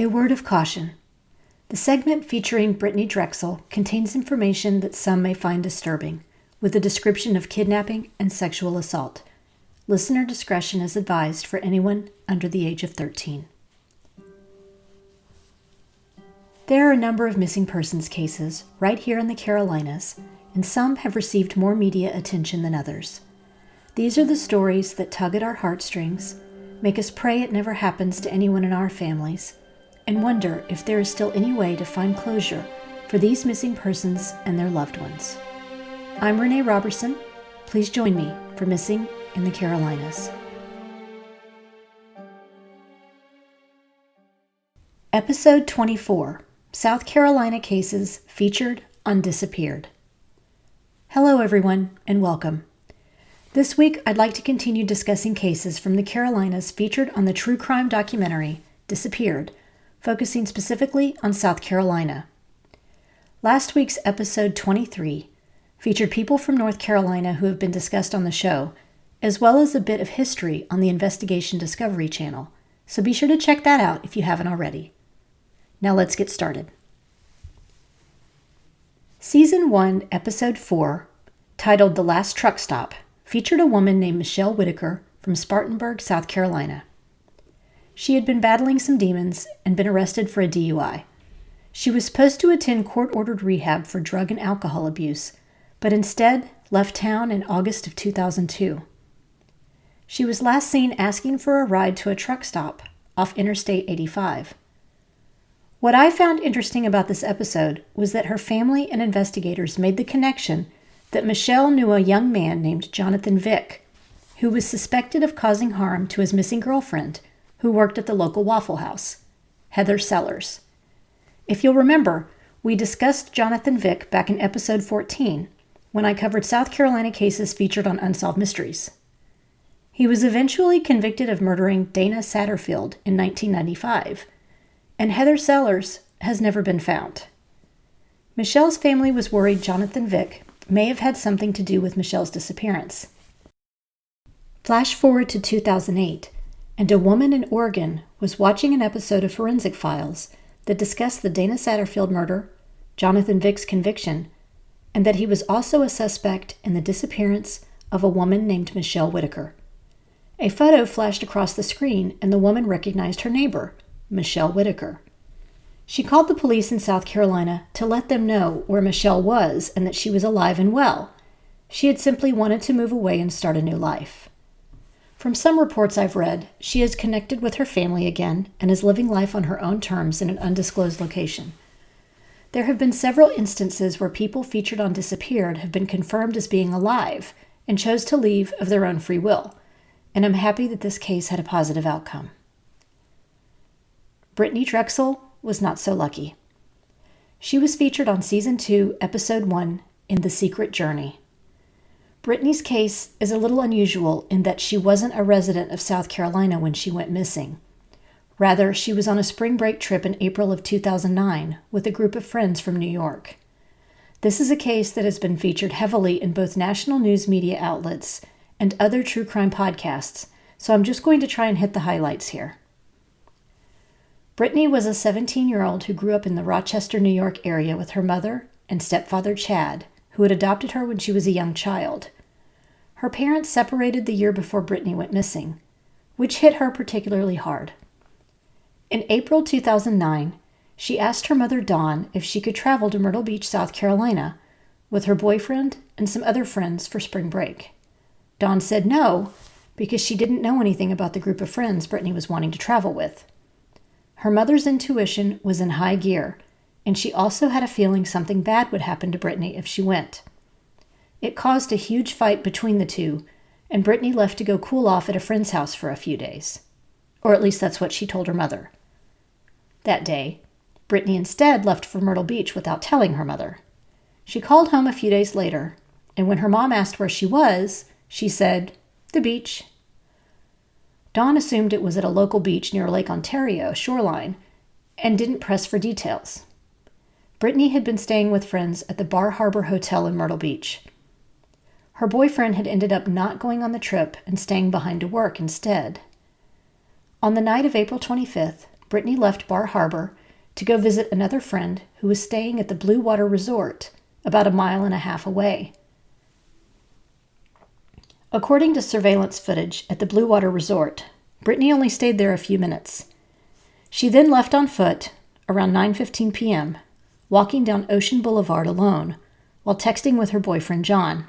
A word of caution. The segment featuring Brittany Drexel contains information that some may find disturbing, with a description of kidnapping and sexual assault. Listener discretion is advised for anyone under the age of 13. There are a number of missing persons cases right here in the Carolinas, and some have received more media attention than others. These are the stories that tug at our heartstrings, make us pray it never happens to anyone in our families, and wonder if there is still any way to find closure for these missing persons and their loved ones. I'm Renee Roberson. Please join me for Missing in the Carolinas. Episode 24, South Carolina Cases Featured on Disappeared. Hello everyone, and welcome. This week I'd like to continue discussing cases from the Carolinas featured on the true crime documentary Disappeared, focusing specifically on South Carolina. Last week's episode 23 featured people from North Carolina who have been discussed on the show, as well as a bit of history on the Investigation Discovery channel, so be sure to check that out if you haven't already. Now let's get started. Season 1, Episode 4, titled The Last Truck Stop, featured a woman named Michelle Whitaker from Spartanburg, South Carolina. She had been battling some demons and been arrested for a DUI. She was supposed to attend court-ordered rehab for drug and alcohol abuse, but instead left town in August of 2002. She was last seen asking for a ride to a truck stop off Interstate 85. What I found interesting about this episode was that her family and investigators made the connection that Michelle knew a young man named Jonathan Vick, who was suspected of causing harm to his missing girlfriend, who worked at the local Waffle House, Heather Sellers. If you'll remember, we discussed Jonathan Vick back in episode 14, when I covered South Carolina cases featured on Unsolved Mysteries. He was eventually convicted of murdering Dana Satterfield in 1995, and Heather Sellers has never been found. Michelle's family was worried Jonathan Vick may have had something to do with Michelle's disappearance. Flash forward to 2008, and a woman in Oregon was watching an episode of Forensic Files that discussed the Dana Satterfield murder, Jonathan Vick's conviction, and that he was also a suspect in the disappearance of a woman named Michelle Whitaker. A photo flashed across the screen, and the woman recognized her neighbor, Michelle Whitaker. She called the police in South Carolina to let them know where Michelle was and that she was alive and well. She had simply wanted to move away and start a new life. From some reports I've read, she has connected with her family again and is living life on her own terms in an undisclosed location. There have been several instances where people featured on Disappeared have been confirmed as being alive and chose to leave of their own free will, and I'm happy that this case had a positive outcome. Brittany Drexel was not so lucky. She was featured on Season 2, Episode 1, in The Secret Journey. Brittany's case is a little unusual in that she wasn't a resident of South Carolina when she went missing. Rather, she was on a spring break trip in April of 2009 with a group of friends from New York. This is a case that has been featured heavily in both national news media outlets and other true crime podcasts, so I'm just going to try and hit the highlights here. Brittany was a 17-year-old who grew up in the Rochester, New York area with her mother and stepfather Chad, who had adopted her when she was a young child. Her parents separated the year before Brittany went missing, which hit her particularly hard. In April 2009, she asked her mother Dawn if she could travel to Myrtle Beach, South Carolina, with her boyfriend and some other friends for spring break. Dawn said no, because she didn't know anything about the group of friends Brittany was wanting to travel with. Her mother's intuition was in high gear, and she also had a feeling something bad would happen to Brittany if she went. It caused a huge fight between the two, and Brittany left to go cool off at a friend's house for a few days. Or at least that's what she told her mother. That day, Brittany instead left for Myrtle Beach without telling her mother. She called home a few days later, and when her mom asked where she was, she said, "The beach." Dawn assumed it was at a local beach near Lake Ontario shoreline and didn't press for details. Brittany had been staying with friends at the Bar Harbor Hotel in Myrtle Beach. Her boyfriend had ended up not going on the trip and staying behind to work instead. On the night of April 25th, Brittany left Bar Harbor to go visit another friend who was staying at the Blue Water Resort about 1.5 miles away. According to surveillance footage at the Blue Water Resort, Brittany only stayed there a few minutes. She then left on foot around 9:15 p.m., walking down Ocean Boulevard alone while texting with her boyfriend John.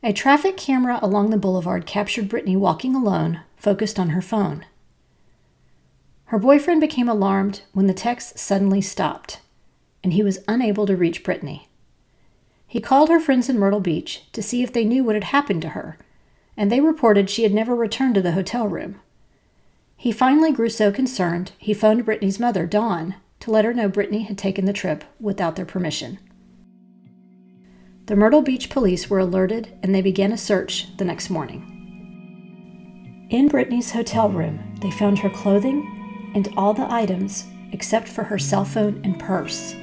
A traffic camera along the boulevard captured Brittany walking alone, focused on her phone. Her boyfriend became alarmed when the text suddenly stopped, and he was unable to reach Brittany. He called her friends in Myrtle Beach to see if they knew what had happened to her, and they reported she had never returned to the hotel room. He finally grew so concerned, he phoned Brittany's mother, Dawn, to let her know Brittany had taken the trip without their permission. The Myrtle Beach police were alerted, and they began a search the next morning. In Brittany's hotel room, they found her clothing and all the items except for her cell phone and purse.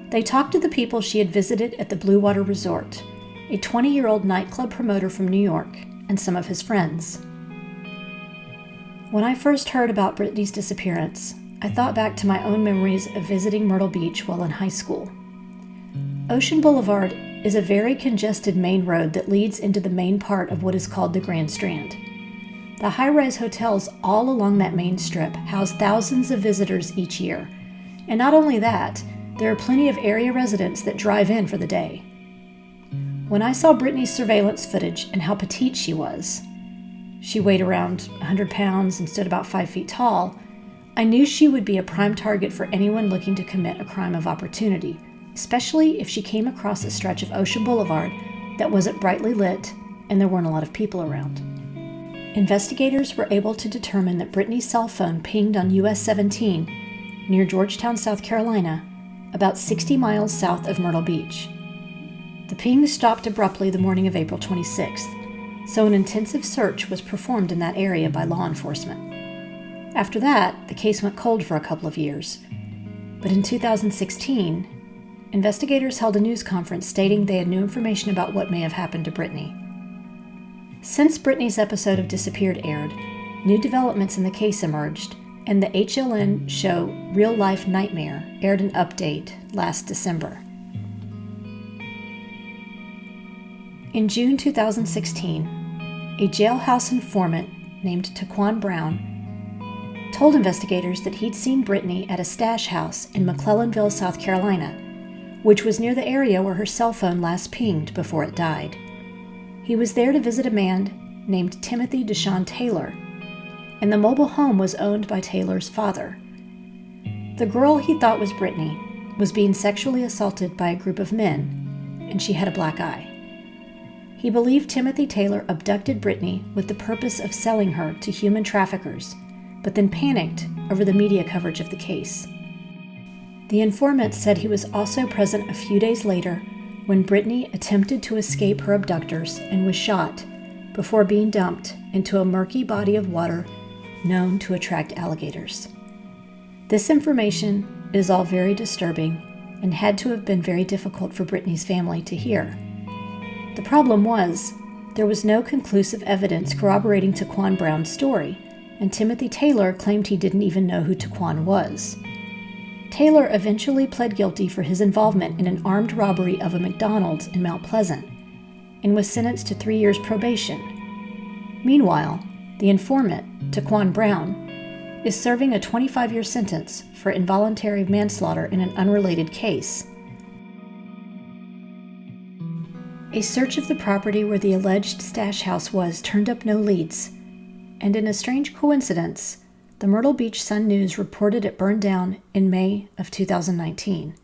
They talked to the people she had visited at the Blue Water Resort, a 20-year-old nightclub promoter from New York, and some of his friends. When I first heard about Brittany's disappearance, I thought back to my own memories of visiting Myrtle Beach while in high school. Ocean Boulevard is a very congested main road that leads into the main part of what is called the Grand Strand. The high-rise hotels all along that main strip house thousands of visitors each year, and not only that, there are plenty of area residents that drive in for the day. When I saw Brittany's surveillance footage and how petite she was, she weighed around 100 pounds and stood about 5 feet tall, I knew she would be a prime target for anyone looking to commit a crime of opportunity, especially if she came across a stretch of Ocean Boulevard that wasn't brightly lit and there weren't a lot of people around. Investigators were able to determine that Brittany's cell phone pinged on US 17 near Georgetown, South Carolina, about 60 miles south of Myrtle Beach. The ping stopped abruptly the morning of April 26th, so an intensive search was performed in that area by law enforcement. After that, the case went cold for a couple of years. But in 2016, investigators held a news conference stating they had new information about what may have happened to Brittany. Since Brittany's episode of Disappeared aired, new developments in the case emerged, and the HLN show Real Life Nightmare aired an update last December. In June 2016, a jailhouse informant named Taquan Brown told investigators that he'd seen Brittany at a stash house in McClellanville, South Carolina, which was near the area where her cell phone last pinged before it died. He was there to visit a man named Timothy Deshaun Taylor, and the mobile home was owned by Taylor's father. The girl he thought was Brittany was being sexually assaulted by a group of men, and she had a black eye. He believed Timothy Taylor abducted Brittany with the purpose of selling her to human traffickers, but then panicked over the media coverage of the case. The informant said he was also present a few days later when Brittany attempted to escape her abductors and was shot before being dumped into a murky body of water known to attract alligators. This information is all very disturbing and had to have been very difficult for Brittany's family to hear. The problem was, there was no conclusive evidence corroborating Taquan Brown's story, and Timothy Taylor claimed he didn't even know who Taquan was. Taylor eventually pled guilty for his involvement in an armed robbery of a McDonald's in Mount Pleasant and was sentenced to 3 years probation. Meanwhile, the informant, Taquan Brown, is serving a 25-year sentence for involuntary manslaughter in an unrelated case. A search of the property where the alleged stash house was turned up no leads, and in a strange coincidence, the Myrtle Beach Sun-News reported it burned down in May of 2019.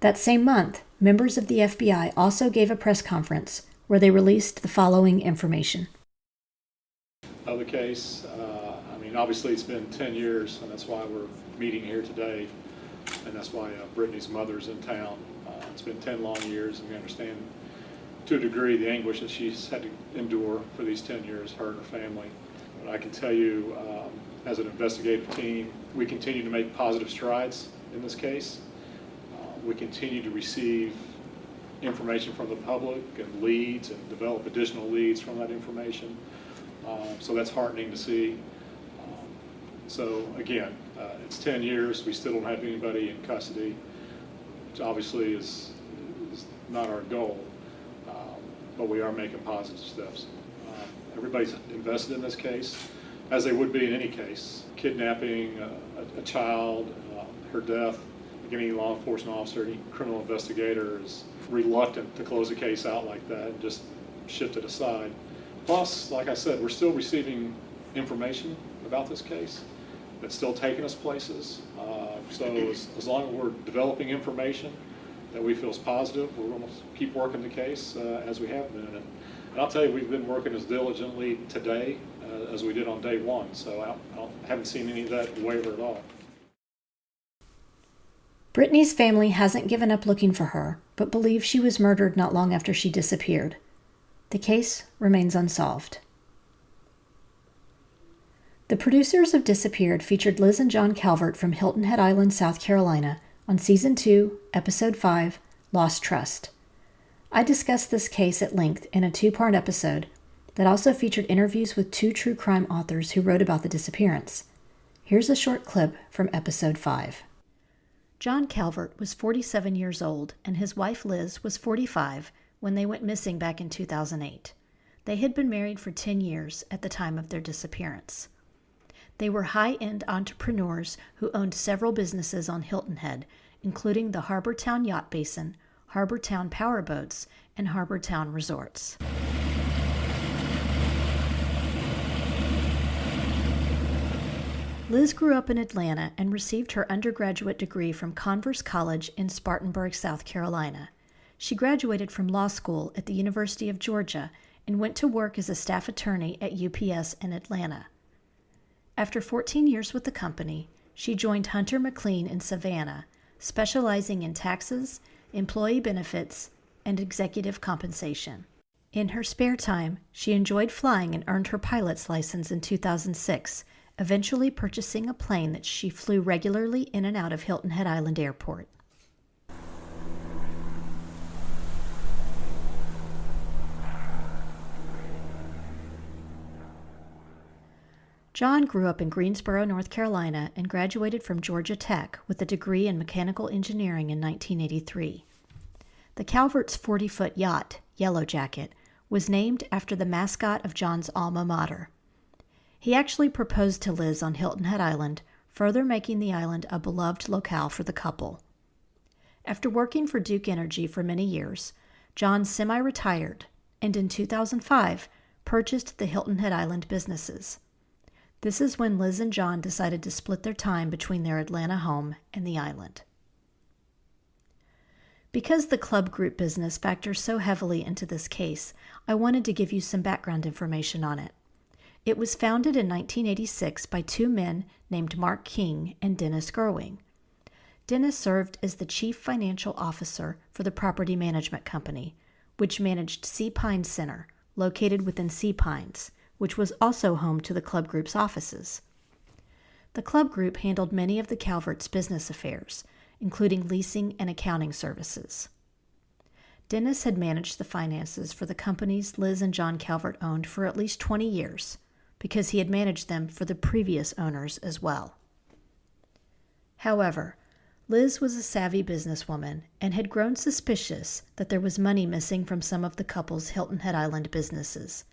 That same month, members of the FBI also gave a press conference where they released the following information. Of the case, obviously it's been 10 years, and that's why we're meeting here today, and that's why Brittany's mother's in town. It's been 10 long years, and we understand to a degree the anguish that she's had to endure for these 10 years, her and her family. But I can tell you, as an investigative team, we continue to make positive strides in this case. We continue to receive information from the public and leads and develop additional leads from that information. So that's heartening to see. So again, it's 10 years. We still don't have anybody in custody, which obviously is not our goal, but we are making positive steps. Everybody's invested in this case, as they would be in any case. Kidnapping a child, her death. Any law enforcement officer, any criminal investigator is reluctant to close a case out like that and just shift it aside. Plus, like I said, we're still receiving information about this case that's still taking us places. So as long as we're developing information that we feel is positive, we're going to keep working the case as we have been. And I'll tell you, we've been working as diligently today as we did on day one. So I haven't seen any of that waver at all. Brittany's family hasn't given up looking for her, but believes she was murdered not long after she disappeared. The case remains unsolved. The producers of Disappeared featured Liz and John Calvert from Hilton Head Island, South Carolina, on Season 2, Episode 5, Lost Trust. I discussed this case at length in a 2-part episode that also featured interviews with 2 true crime authors who wrote about the disappearance. Here's a short clip from Episode 5. John Calvert was 47 years old, and his wife Liz was 45 when they went missing back in 2008. They had been married for 10 years at the time of their disappearance. They were high-end entrepreneurs who owned several businesses on Hilton Head, including the Harbortown Yacht Basin, Harbortown Powerboats, and Harbortown Resorts. Liz grew up in Atlanta and received her undergraduate degree from Converse College in Spartanburg, South Carolina. She graduated from law school at the University of Georgia and went to work as a staff attorney at UPS in Atlanta. After 14 years with the company, she joined Hunter McLean in Savannah, specializing in taxes, employee benefits, and executive compensation. In her spare time, she enjoyed flying and earned her pilot's license in 2006, eventually purchasing a plane that she flew regularly in and out of Hilton Head Island Airport. John grew up in Greensboro, North Carolina, and graduated from Georgia Tech with a degree in mechanical engineering in 1983. The Calvert's 40-foot yacht, Yellow Jacket, was named after the mascot of John's alma mater. He actually proposed to Liz on Hilton Head Island, further making the island a beloved locale for the couple. After working for Duke Energy for many years, John semi-retired and in 2005 purchased the Hilton Head Island businesses. This is when Liz and John decided to split their time between their Atlanta home and the island. Because the club group business factors so heavily into this case, I wanted to give you some background information on it. It was founded in 1986 by 2 men named Mark King and Dennis Gerwing. Dennis served as the chief financial officer for the property management company, which managed Sea Pines Center, located within Sea Pines, which was also home to the club group's offices. The club group handled many of the Calvert's business affairs, including leasing and accounting services. Dennis had managed the finances for the companies Liz and John Calvert owned for at least 20 years, because he had managed them for the previous owners as well. However, Liz was a savvy businesswoman and had grown suspicious that there was money missing from some of the couple's Hilton Head Island businesses.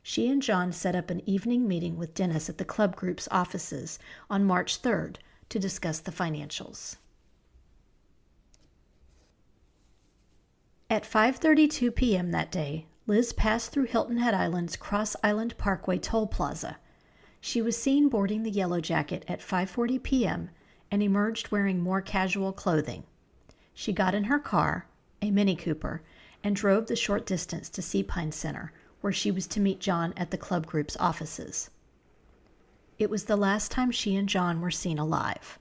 She and John set up an evening meeting with Dennis at the club group's offices on March 3rd to discuss the financials. At 5:32 p.m. that day, Liz passed through Hilton Head Island's Cross Island Parkway toll plaza. She was seen boarding the Yellow Jacket at 5:40 p.m. and emerged wearing more casual clothing. She got in her car, a Mini Cooper, and drove the short distance to Sea Pines Center, where she was to meet John at the club group's offices. It was the last time she and John were seen alive.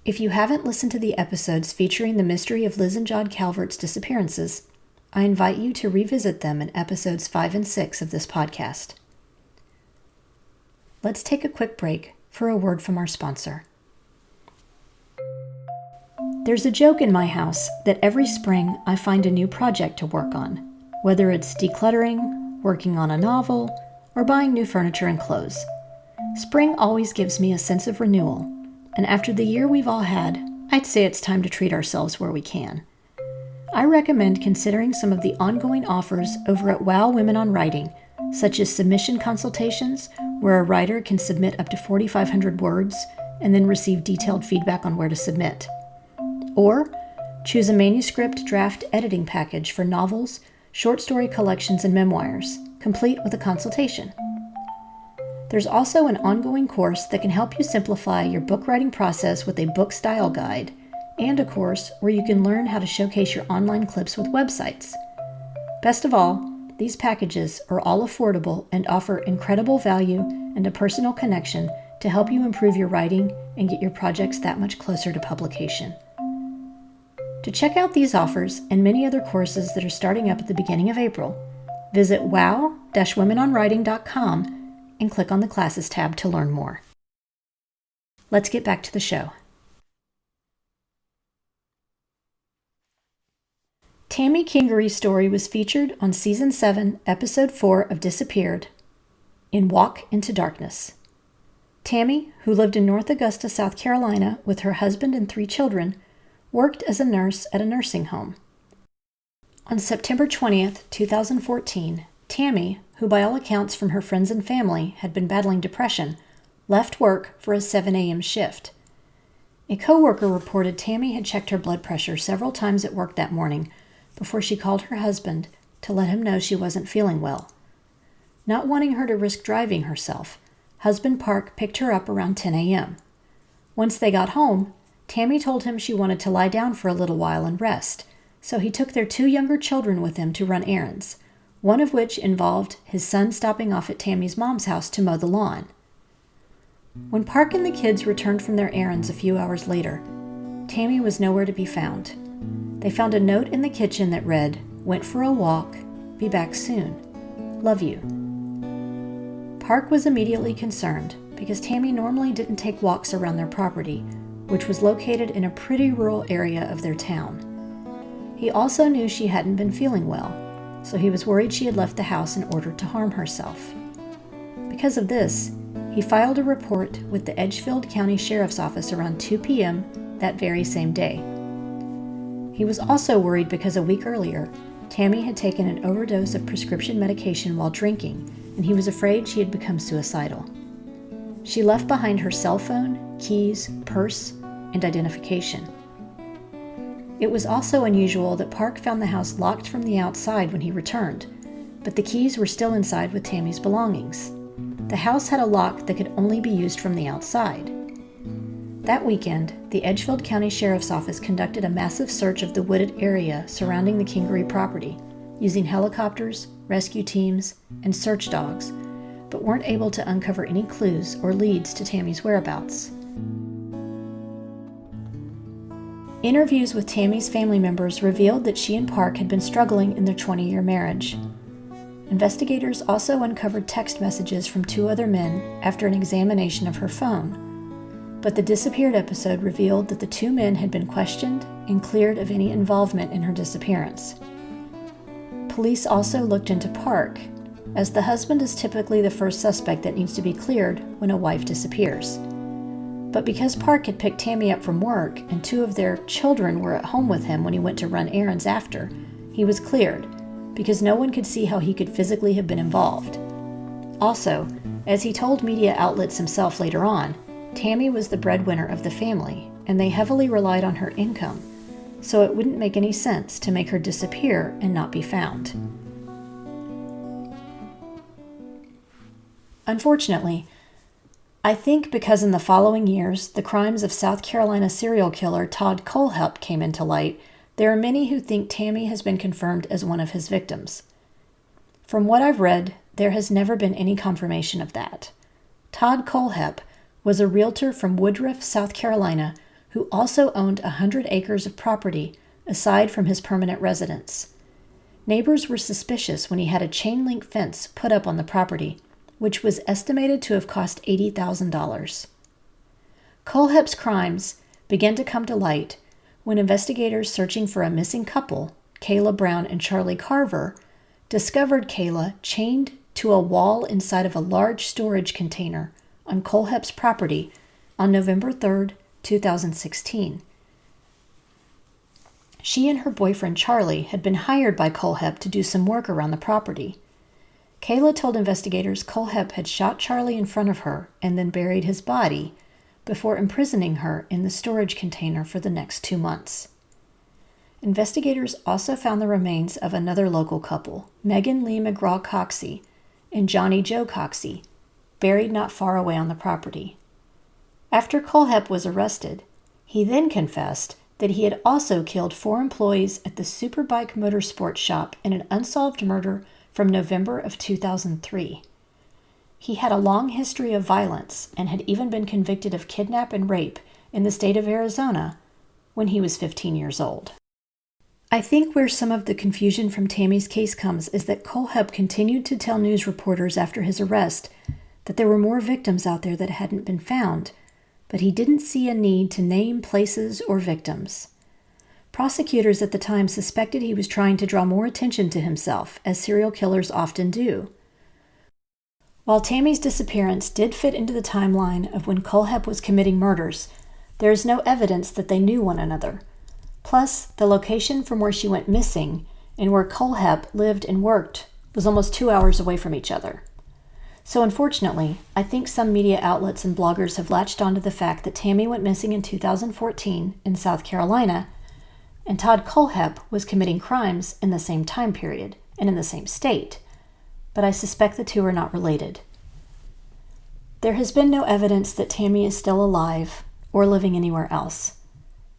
If you haven't listened to the episodes featuring the mystery of Liz and John Calvert's disappearances, I invite you to revisit them in episodes 5 and 6 of this podcast. Let's take a quick break for a word from our sponsor. There's a joke in my house that every spring I find a new project to work on, whether it's decluttering, working on a novel, or buying new furniture and clothes. Spring always gives me a sense of renewal, and after the year we've all had, I'd say it's time to treat ourselves where we can. I recommend considering some of the ongoing offers over at WOW Women on Writing, such as submission consultations, where a writer can submit up to 4,500 words and then receive detailed feedback on where to submit. Or choose a manuscript draft editing package for novels, short story collections, and memoirs, complete with a consultation. There's also an ongoing course that can help you simplify your book writing process with a book style guide, and a course where you can learn how to showcase your online clips with websites. Best of all, these packages are all affordable and offer incredible value and a personal connection to help you improve your writing and get your projects that much closer to publication. To check out these offers and many other courses that are starting up at the beginning of April, visit wow-womenonwriting.com and click on the Classes tab to learn more. Let's get back to the show. Tammy Kingery's story was featured on Season 7, Episode 4 of Disappeared in Walk into Darkness. Tammy, who lived in North Augusta, South Carolina with her husband and 3 children, worked as a nurse at a nursing home. On September 20th, 2014, Tammy, who by all accounts from her friends and family had been battling depression, left work for a 7 a.m. shift. A coworker reported Tammy had checked her blood pressure several times at work that morning before she called her husband to let him know she wasn't feeling well. Not wanting her to risk driving herself, husband Park picked her up around 10 a.m. Once they got home, Tammy told him she wanted to lie down for a little while and rest, so he took their 2 younger children with him to run errands, one of which involved his son stopping off at Tammy's mom's house to mow the lawn. When Park and the kids returned from their errands a few hours later, Tammy was nowhere to be found. They found a note in the kitchen that read, "Went for a walk, be back soon. Love you." Park was immediately concerned because Tammy normally didn't take walks around their property, which was located in a pretty rural area of their town. He also knew she hadn't been feeling well, so he was worried she had left the house in order to harm herself. Because of this, he filed a report with the Edgefield County Sheriff's Office around 2 p.m. that very same day. He was also worried because a week earlier, Tammy had taken an overdose of prescription medication while drinking, and he was afraid she had become suicidal. She left behind her cell phone, keys, purse, and identification. It was also unusual that Park found the house locked from the outside when he returned, but the keys were still inside with Tammy's belongings. The house had a lock that could only be used from the outside. That weekend, the Edgefield County Sheriff's Office conducted a massive search of the wooded area surrounding the Kingery property, using helicopters, rescue teams, and search dogs, but weren't able to uncover any clues or leads to Tammy's whereabouts. Interviews with Tammy's family members revealed that she and Park had been struggling in their 20-year marriage. Investigators also uncovered text messages from 2 other men after an examination of her phone, but the disappeared episode revealed that the 2 men had been questioned and cleared of any involvement in her disappearance. Police also looked into Park, as the husband is typically the first suspect that needs to be cleared when a wife disappears. But because Park had picked Tammy up from work and 2 of their children were at home with him when he went to run errands after, he was cleared, because no one could see how he could physically have been involved. Also, as he told media outlets himself later on, Tammy was the breadwinner of the family, and they heavily relied on her income, so it wouldn't make any sense to make her disappear and not be found. Unfortunately, I think because in the following years, the crimes of South Carolina serial killer Todd Kohlhepp came into light, there are many who think Tammy has been confirmed as one of his victims. From what I've read, there has never been any confirmation of that. Todd Kohlhepp was a realtor from Woodruff, South Carolina, who also owned 100 acres of property aside from his permanent residence. Neighbors were suspicious when he had a chain-link fence put up on the property, which was estimated to have cost $80,000. Kohlhepp's crimes began to come to light when investigators searching for a missing couple, Kayla Brown and Charlie Carver, discovered Kayla chained to a wall inside of a large storage container on Colehep's property on November 3, 2016. She and her boyfriend Charlie had been hired by Colehep to do some work around the property. Kayla told investigators Colehep had shot Charlie in front of her and then buried his body before imprisoning her in the storage container for the next 2 months. Investigators also found the remains of another local couple, Megan Lee McGraw Coxey and Johnny Joe Coxey, buried not far away on the property. After Colehep was arrested, he then confessed that he had also killed 4 employees at the Superbike Motorsports shop in an unsolved murder from November of 2003. He had a long history of violence and had even been convicted of kidnap and rape in the state of Arizona when he was 15 years old. I think where some of the confusion from Tammy's case comes is that Colehep continued to tell news reporters after his arrest that there were more victims out there that hadn't been found, but he didn't see a need to name places or victims. Prosecutors at the time suspected he was trying to draw more attention to himself, as serial killers often do. While Tammy's disappearance did fit into the timeline of when Colehep was committing murders, there is no evidence that they knew one another. Plus, the location from where she went missing and where Colehep lived and worked was almost 2 hours away from each other. So unfortunately, I think some media outlets and bloggers have latched onto the fact that Tammy went missing in 2014 in South Carolina, and Todd Colehep was committing crimes in the same time period and in the same state, but I suspect the two are not related. There has been no evidence that Tammy is still alive or living anywhere else.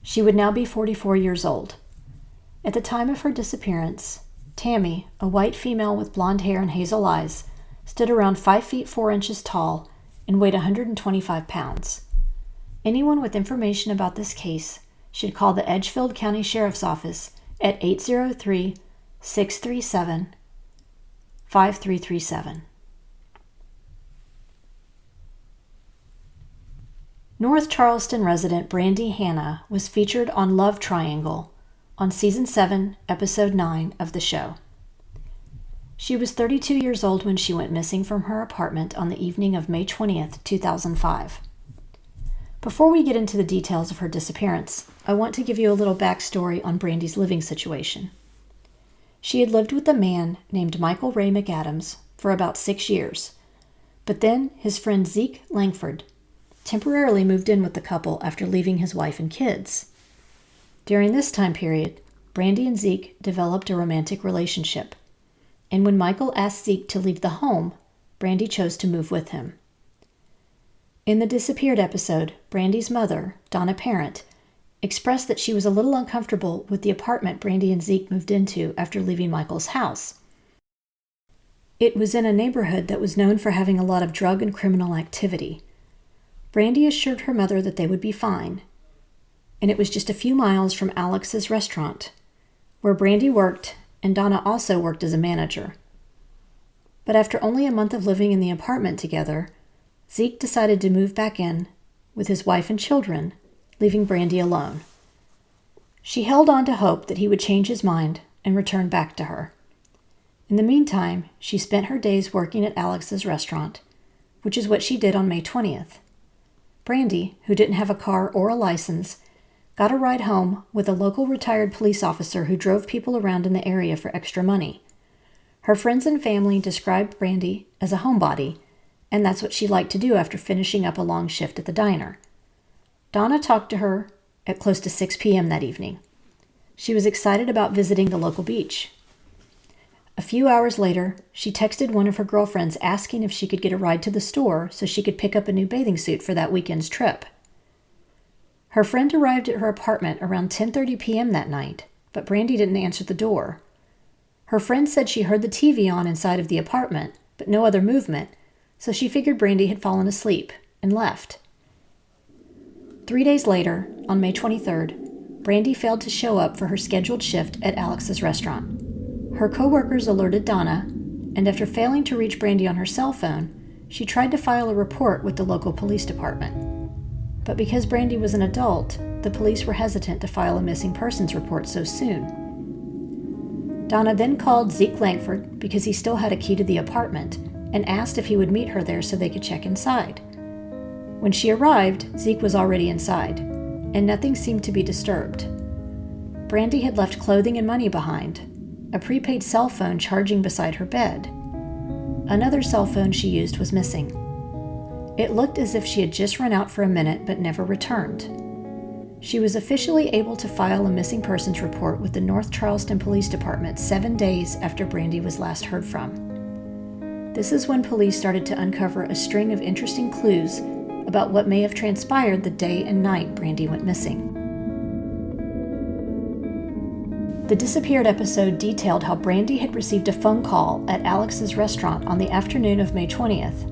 She would now be 44 years old. At the time of her disappearance, Tammy, a white female with blonde hair and hazel eyes, stood around 5 feet 4 inches tall and weighed 125 pounds. Anyone with information about this case should call the Edgefield County Sheriff's Office at 803-637-5337. North Charleston resident Brandy Hanna was featured on Love Triangle on Season 7, Episode 9 of the show. She was 32 years old when she went missing from her apartment on the evening of May 20th, 2005. Before we get into the details of her disappearance, I want to give you a little backstory on Brandy's living situation. She had lived with a man named Michael Ray McAdams for about 6 years, but then his friend Zeke Langford temporarily moved in with the couple after leaving his wife and kids. During this time period, Brandy and Zeke developed a romantic relationship, and when Michael asked Zeke to leave the home, Brandy chose to move with him. In the disappeared episode, Brandy's mother, Donna Parent, expressed that she was a little uncomfortable with the apartment Brandy and Zeke moved into after leaving Michael's house. It was in a neighborhood that was known for having a lot of drug and criminal activity. Brandy assured her mother that they would be fine, and it was just a few miles from Alex's restaurant, where Brandy worked and Donna also worked as a manager. But after only a month of living in the apartment together, Zeke decided to move back in with his wife and children, leaving Brandy alone. She held on to hope that he would change his mind and return back to her. In the meantime, she spent her days working at Alex's restaurant, which is what she did on May 20th. Brandy, who didn't have a car or a license, got a ride home with a local retired police officer who drove people around in the area for extra money. Her friends and family described Brandy as a homebody, and that's what she liked to do after finishing up a long shift at the diner. Donna talked to her at close to 6 p.m. that evening. She was excited about visiting the local beach. A few hours later, she texted one of her girlfriends asking if she could get a ride to the store so she could pick up a new bathing suit for that weekend's trip. Her friend arrived at her apartment around 10:30 p.m. that night, but Brandy didn't answer the door. Her friend said she heard the TV on inside of the apartment, but no other movement, so she figured Brandy had fallen asleep and left. 3 days later, on May 23rd, Brandy failed to show up for her scheduled shift at Alex's restaurant. Her co-workers alerted Donna, and after failing to reach Brandy on her cell phone, she tried to file a report with the local police department. But because Brandy was an adult, the police were hesitant to file a missing persons report so soon. Donna then called Zeke Langford because he still had a key to the apartment and asked if he would meet her there so they could check inside. When she arrived, Zeke was already inside, and nothing seemed to be disturbed. Brandy had left clothing and money behind, a prepaid cell phone charging beside her bed. Another cell phone she used was missing. It looked as if she had just run out for a minute but never returned. She was officially able to file a missing persons report with the North Charleston Police Department 7 days after Brandy was last heard from. This is when police started to uncover a string of interesting clues about what may have transpired the day and night Brandy went missing. The disappeared episode detailed how Brandy had received a phone call at Alex's restaurant on the afternoon of May 20th.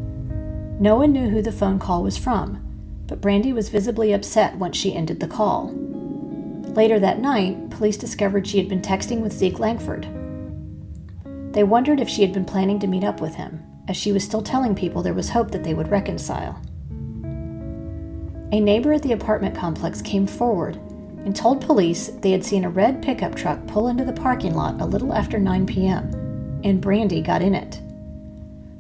No one knew who the phone call was from, but Brandy was visibly upset once she ended the call. Later that night, police discovered she had been texting with Zeke Langford. They wondered if she had been planning to meet up with him, as she was still telling people there was hope that they would reconcile. A neighbor at the apartment complex came forward and told police they had seen a red pickup truck pull into the parking lot a little after 9 p.m., and Brandy got in it.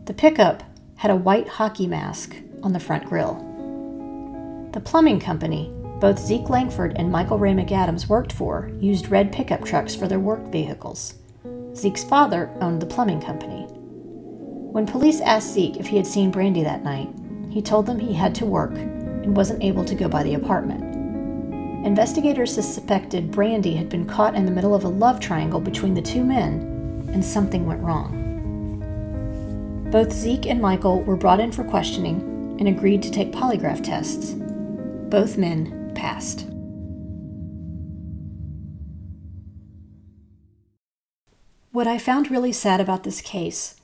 The pickup had a white hockey mask on the front grille. The plumbing company both Zeke Langford and Michael Ray McAdams worked for used red pickup trucks for their work vehicles. Zeke's father owned the plumbing company. When police asked Zeke if he had seen Brandy that night, he told them he had to work and wasn't able to go by the apartment. Investigators suspected Brandy had been caught in the middle of a love triangle between the two men, and something went wrong. Both Zeke and Michael were brought in for questioning and agreed to take polygraph tests. Both men passed. What I found really sad about this case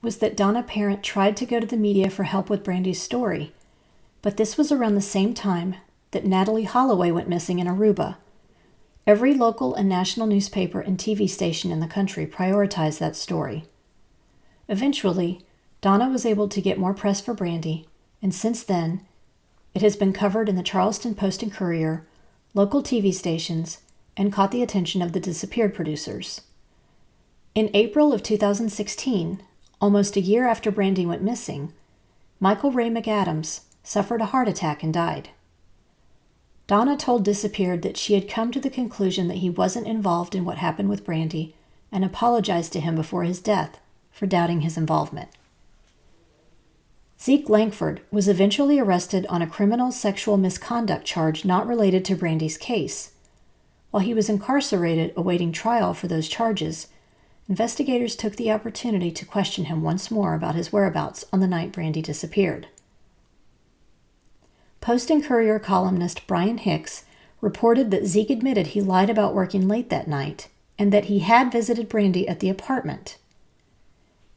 was that Donna Parent tried to go to the media for help with Brandy's story, but this was around the same time that Natalie Holloway went missing in Aruba. Every local and national newspaper and TV station in the country prioritized that story. Eventually, Donna was able to get more press for Brandy, and since then, it has been covered in the Charleston Post and Courier, local TV stations, and caught the attention of the disappeared producers. In April of 2016, almost a year after Brandy went missing, Michael Ray McAdams suffered a heart attack and died. Donna told Disappeared that she had come to the conclusion that he wasn't involved in what happened with Brandy and apologized to him before his death for doubting his involvement. Zeke Langford was eventually arrested on a criminal sexual misconduct charge not related to Brandy's case. While he was incarcerated awaiting trial for those charges, investigators took the opportunity to question him once more about his whereabouts on the night Brandy disappeared. Post and Courier columnist Brian Hicks reported that Zeke admitted he lied about working late that night and that he had visited Brandy at the apartment.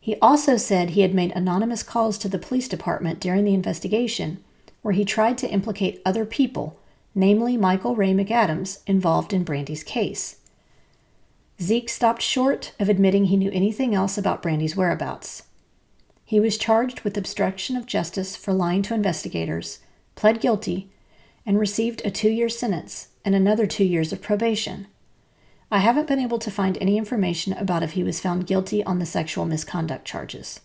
He also said he had made anonymous calls to the police department during the investigation where he tried to implicate other people, namely Michael Ray McAdams, involved in Brandy's case. Zeke stopped short of admitting he knew anything else about Brandy's whereabouts. He was charged with obstruction of justice for lying to investigators, pled guilty, and received a 2-year sentence and another 2 years of probation. I haven't been able to find any information about if he was found guilty on the sexual misconduct charges.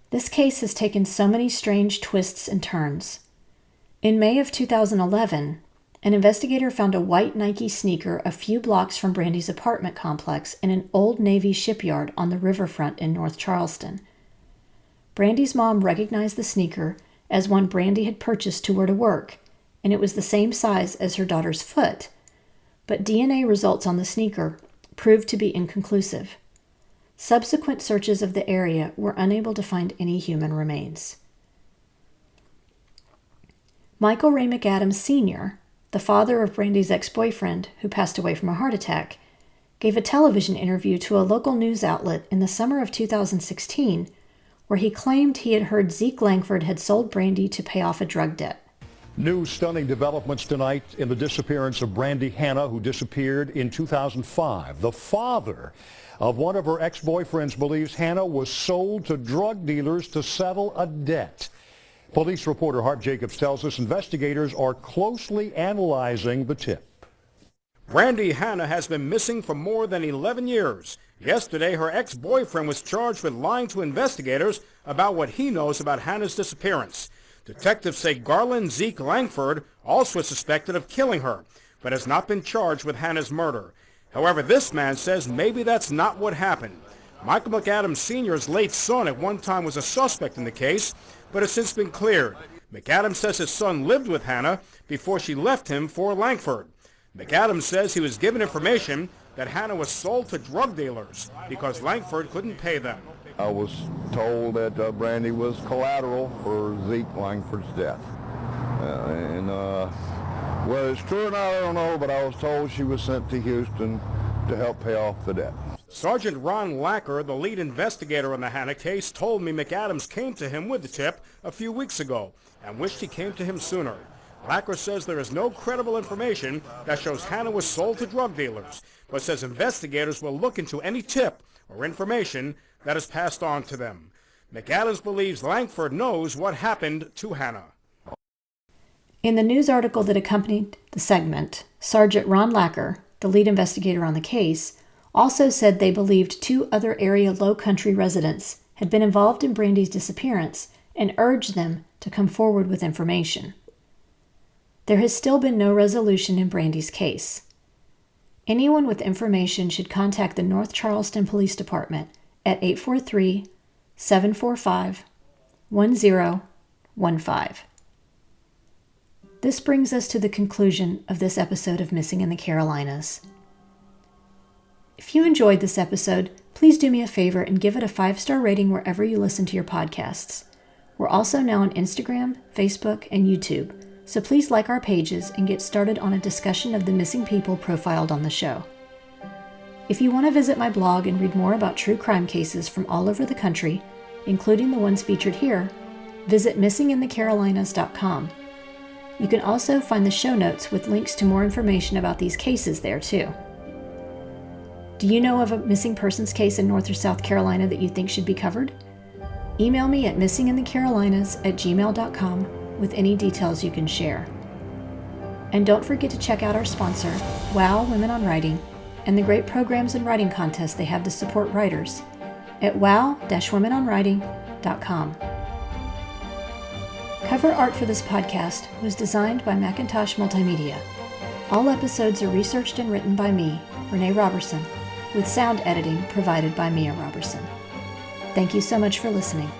This case has taken so many strange twists and turns. In May of 2011, an investigator found a white Nike sneaker a few blocks from Brandy's apartment complex in an old Navy shipyard on the riverfront in North Charleston. Brandy's mom recognized the sneaker as one Brandy had purchased to wear to work, and it was the same size as her daughter's foot, but DNA results on the sneaker proved to be inconclusive. Subsequent searches of the area were unable to find any human remains. Michael Ray McAdams Sr., the father of Brandy's ex-boyfriend, who passed away from a heart attack, gave a television interview to a local news outlet in the summer of 2016 where he claimed he had heard Zeke Langford had sold Brandy to pay off a drug debt. New stunning developments tonight in the disappearance of Brandy Hanna, who disappeared in 2005. The father of one of her ex-boyfriends believes Hanna was sold to drug dealers to settle a debt. Police reporter Hart Jacobs tells us investigators are closely analyzing the tip. Brandy Hanna has been missing for more than 11 years, Yesterday, her ex-boyfriend was charged with lying to investigators about what he knows about Hannah's disappearance. Detectives say Garland Zeke Langford also is suspected of killing her, but has not been charged with Hannah's murder. However, this man says maybe that's not what happened. Michael McAdams Sr.'s late son at one time was a suspect in the case, but has since been cleared. McAdams says his son lived with Hannah before she left him for Langford. McAdams says he was given information that Hannah was sold to drug dealers because Langford couldn't pay them. I was told that Brandy was collateral for Zeke Langford's death. Whether it's true or not, I don't know, but I was told she was sent to Houston to help pay off the debt. Sergeant Ron Lacker, the lead investigator on the Hannah case, told me McAdams came to him with the tip a few weeks ago and wished he came to him sooner. Lacker says there is no credible information that shows Hannah was sold to drug dealers, but says investigators will look into any tip or information that is passed on to them. McAdams believes Langford knows what happened to Hannah. In the news article that accompanied the segment, Sergeant Ron Lacker, the lead investigator on the case, also said they believed 2 other area Low Country residents had been involved in Brandy's disappearance and urged them to come forward with information. There has still been no resolution in Brandy's case. Anyone with information should contact the North Charleston Police Department at 843-745-1015. This brings us to the conclusion of this episode of Missing in the Carolinas. If you enjoyed this episode, please do me a favor and give it a 5-star rating wherever you listen to your podcasts. We're also now on Instagram, Facebook, and YouTube, so please like our pages and get started on a discussion of the missing people profiled on the show. If you want to visit my blog and read more about true crime cases from all over the country, including the ones featured here, visit missinginthecarolinas.com. You can also find the show notes with links to more information about these cases there too. Do you know of a missing persons case in North or South Carolina that you think should be covered? Email me at missinginthecarolinas@gmail.com with any details you can share. And don't forget to check out our sponsor, WOW Women on Writing, and the great programs and writing contests they have to support writers at wow-womenonwriting.com. Cover art for this podcast was designed by Mackintosh Multimedia. All episodes are researched and written by me, Renee Roberson, with sound editing provided by Mia Roberson. Thank you so much for listening.